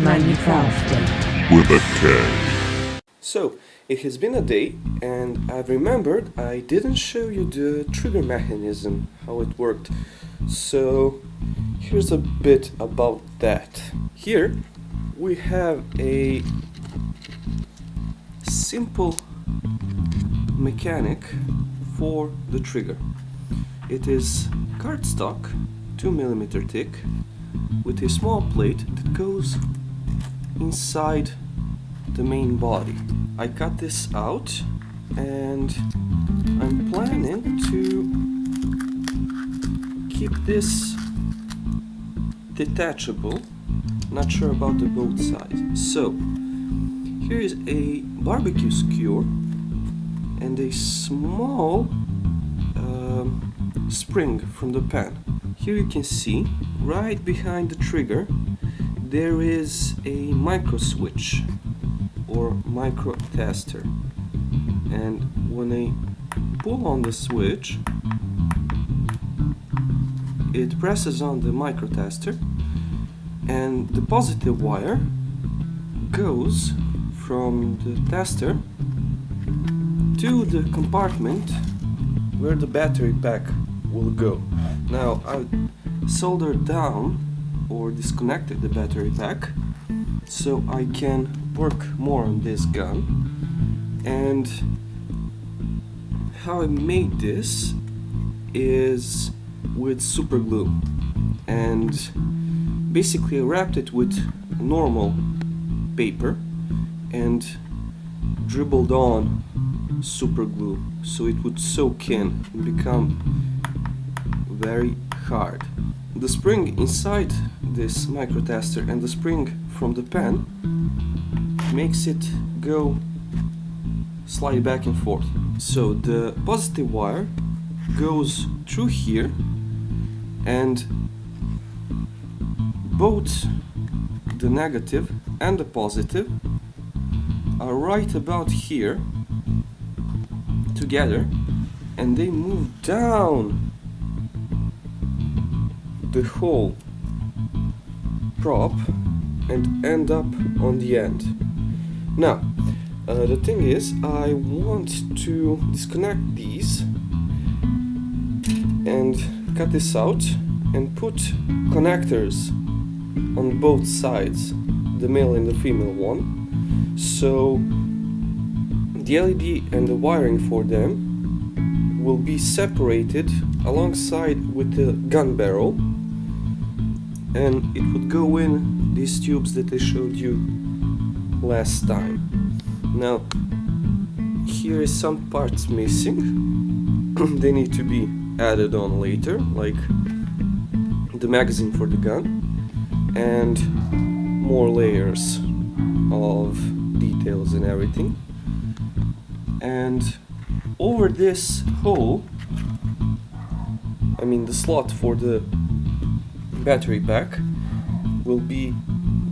Minecraft with a K. So, it has been a day and I've remembered I didn't show you the trigger mechanism, how it worked. So, here's a bit about that. Here we have a simple mechanic for the trigger. It is cardstock, 2mm thick, with a small plate that goes inside the main body. I cut this out and I'm planning to keep this detachable. Not sure about the both sides. So here is a barbecue skewer and a small spring from the pan. Here you can see right behind the trigger there is a micro switch or micro tester, and when I pull on the switch it presses on the micro tester and the positive wire goes from the tester to the compartment where the battery pack will go. Now I've soldered down or disconnected the battery pack so I can work more on this gun. And how I made this is with super glue, and basically I wrapped it with normal paper and dribbled on super glue so it would soak in and become very hard. The spring inside this micro tester and the spring from the pan makes it go slide back and forth. So the positive wire goes through here and both the negative and the positive are right about here together, and they move down the whole prop and end up on the end. Now, the thing is, I want to disconnect these and cut this out and put connectors on both sides, the male and the female one, so the LED and the wiring for them will be separated alongside with the gun barrel, and it would go in these tubes that I showed you last time. Now here is some parts missing. They need to be added on later, like the magazine for the gun and more layers of details and everything. And over this hole, I mean the slot for the battery pack, will be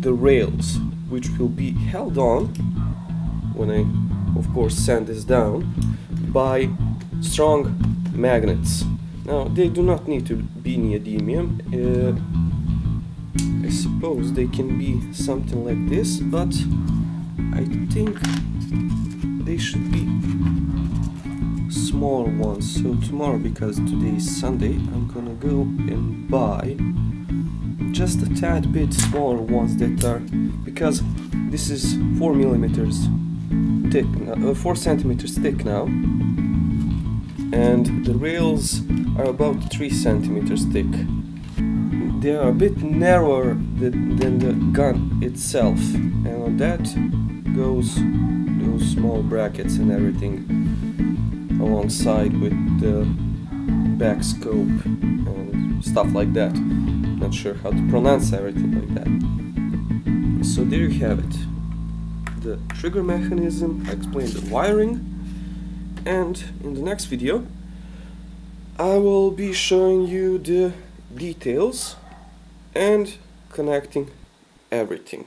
the rails, which will be held on when I of course sand this down by strong magnets. Now they do not need to be neodymium. I suppose they can be something like this, but I think they should be small ones. So tomorrow, because today is Sunday, I'm gonna go and buy just a tad bit smaller ones that are, because this is 4mm thick, 4 centimeters thick now, and the rails are about 3 centimeters thick. They are a bit narrower than the gun itself, and on that goes those small brackets and everything alongside with the back scope and stuff like that. Not sure how to pronounce everything like that. So there you have it. The trigger mechanism, I explained the wiring, and in the next video I will be showing you the details and connecting everything.